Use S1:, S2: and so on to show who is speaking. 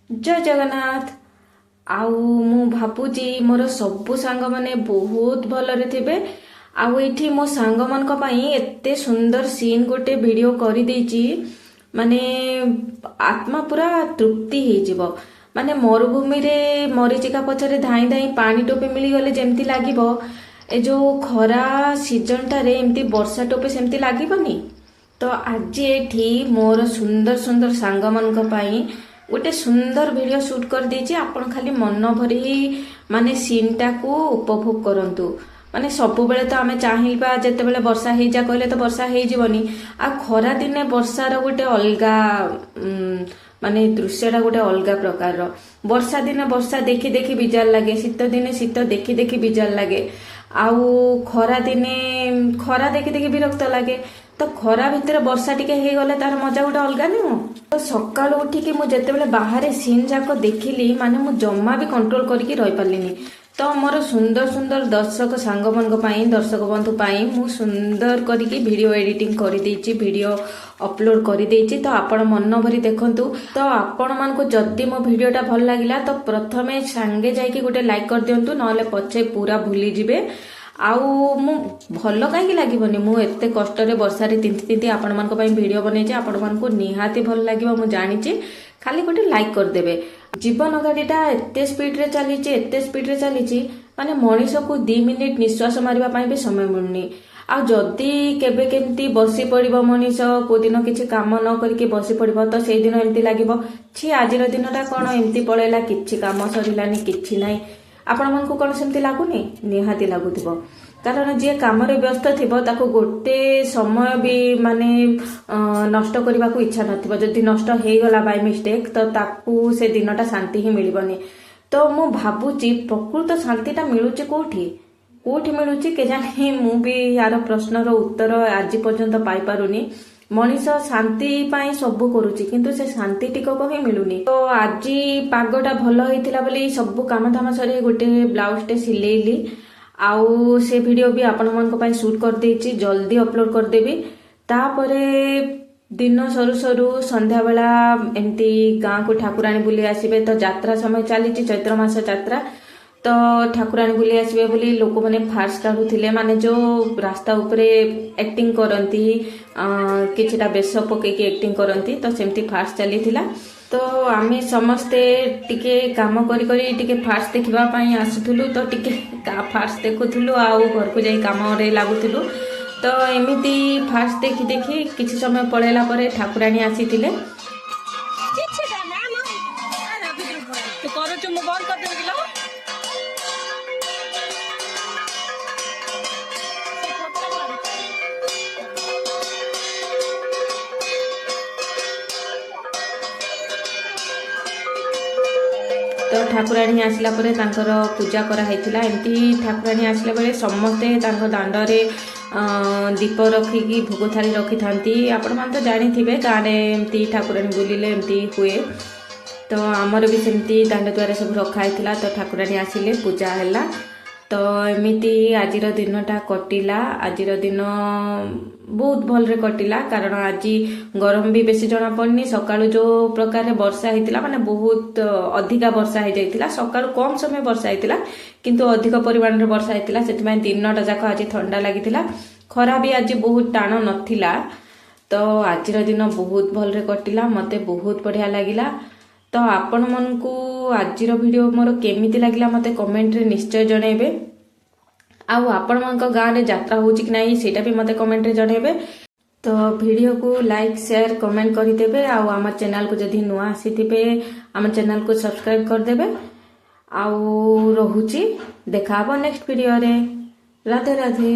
S1: जय जगन्नाथ। आउ मु भाबुची मोर सबु सांग माने बहुत भलरे थिबे। आउ एठी मो सांग मानक पई एते सुंदर सीन गोटे वीडियो करि देइची, माने आत्मा पूरा तृप्ति हे जिवो। माने मरुभूमि रे मरीचिका पछरे धाई धाई पानी टोपे मिली गले जेमती लागिवो, ए जो खरा सीजन टारे एमती वर्षा टोपे सेमती लागिवनी। तो आज एठी मोर सुंदर सुंदर सांग मानक पई गोटे सुंदर वीडियो शूट कर देछि। आपण खाली मन भरी माने सीन टाकू उपभोग करंतु। माने सब बेले तो आमे चाहिबा जते बेले वर्षा हे जा कहले तो वर्षा हे जीवनी। आ खरा दिने वर्षार गोटे अलगा माने दृश्यटा गोटे अलगा प्रकार रो। वर्षा दिने वर्षा देखि देखि बिजार लागे, शीत दिने शीत देखि देखि बिजार लागे, आउ खरा दिने खरा देखि देखि विरक्त लागे। तो खरा भितर वर्षा टिके हे गले तार मजा गोटे अलगा नुह। तो सकाळु उठिकी मु जेतेबेले बाहर सीन जाक देखिली, माने मु जम्मा भी कंट्रोल करके रही पारलिनी। तो मोर सुंदर सुंदर दर्शक सांग मनक पई, दर्शक बंधु पई मु सुंदर करिकी वीडियो एडिटिंग करि देछि, वीडियो अपलोड करि देछि। तो आपण मन भरी देखंतु। तो आपण मानको जदी मो वीडियोटा भल लागिला तो प्रथमे सांगे जाईकी गोटे लाइक कर दियंतु, नहले पछे पूरा भूली जिवे। आउ मु भल कहीं लगे मु एते कष्ट वर्षा तिंती तिंती आपण मान वीडियो बनई, आपण मान निहाती भल लगे मु जानी। खाली गोटे लाइक करदेवे। जीवन गाड़ीटा एते स्पीड रे चली, एते स्पीड रे चली, माने मनीष को 2 मिनिट निश्वास मारिबा भी समय मिलनी। आ जदि केबे केमती बसी पड़िबो मनीष, को दिन किछि काम न करके बसी पड़िबो, तो सेई दिन एमती लागिबो छी आजिर दिनटा कोन एमती पळेला, किछि काम सरिलानी, किछि नाही। आपण मानकु कोन सेमती लागुनी? निहाती लागुथिबो। कारण जे काम रे व्यस्त थिबो ताको गोटे समय भी माने नष्ट करबा को इच्छा नथिबो। जदि नष्ट हे गला बाय मिस्टेक तो ताकू से दिनटा शांति ही मिलिबनी। तो मु भाबुची प्रकृत शांतिटा मिलुची कोठी कोठी मिलुची के जाने, मु भी यार प्रश्नर उत्तर आज पर्यंत पाई पारुनी। मनीष शांति पाई सब करुची, किंतु से शांति टिकक ही मिलुनी। तो आज पागटा भल होइतिला बोली सब काम धाम सरी गोटे ब्लाउज टे सिलेइली। आउ से वीडियो भी आपण मन को पाई शूट कर देछि, जल्दी अपलोड कर देबी। तापरे दिन सरू सरू संध्या बेला एमती गाँ को ठाकुराणी बुली आसीबे। तो यात्रा समय चली, चैत्र मास यात्रा। तो ठाकुराणी बुली आसबे बोली लोक मैंने फार्स काढ़ुले, माने जो रास्ता उपरे एक्टिंग करती, किछिटा बेश पकईकी एक्टिंग करती। तो सेमती फार्स चली। तो आमे समस्ते टिके काम करी करी टिके फार्स देखिबा पई आसुथुलु। तो टिके फार्स देखुथुलु, आउ घर को जाई काम रे लागुथुलु। तो एमिति फार्स देखि देखि किछि समय पळेला परे ठाकुराणी आसीथिले। तो ठाकुराणी आसला परे तांकर पूजा करा हैतिला। एमती ठाकुराणी आसला बेले समस्ते तांको दांडरे दीप रखिकी भोग थाली रखि थांती। आपण मान तो जानि थिबे गाँ रे एमती ठाकुराणी बुलिले एमती हुए। तो आमर भी सेमती दांड द्वारा सब रखा हैतिला। तो ठाकुराणी आसिले, पूजा हैला। तो एमिति आजिर दिनटा कटिला। आजिर दिन बहुत भलरे कटिला, कारण आज गरम भी बेसी जना पड़नी। सकाळु जो प्रकार वर्षा होइतिला, माने बहुत अधिका वर्षा हो जाइतिला। सकाळु कम समय वर्षा होइतिला, किंतु अधिक परिमाण रे वर्षा होइतिला। सेति दिनटा जाक आज ठंडा लागितिला। खरा भी आज बहुत टाण नथिला। तो आजिर दिन बहुत भलरे कटिला, मते बहुत बढ़िया लागिला। तो आपण मनकू आजिर वीडियो मोर केमिति लागिला मते कमेंट रे निश्चय जणेबे। आउ आपण मनक गाँ रे यात्रा होची कि नाही सेटा भी मते कमेंट रे जणेबे। तो वीडियो को लाइक शेयर कमेंट करि देबे। आउ हमर चैनल को जदी नुआ आसीथिबे हमर चैनल को सब्सक्राइब कर देबे। आउ रहुची, देखा नेक्स्ट वीडियो रे। राधे राधे।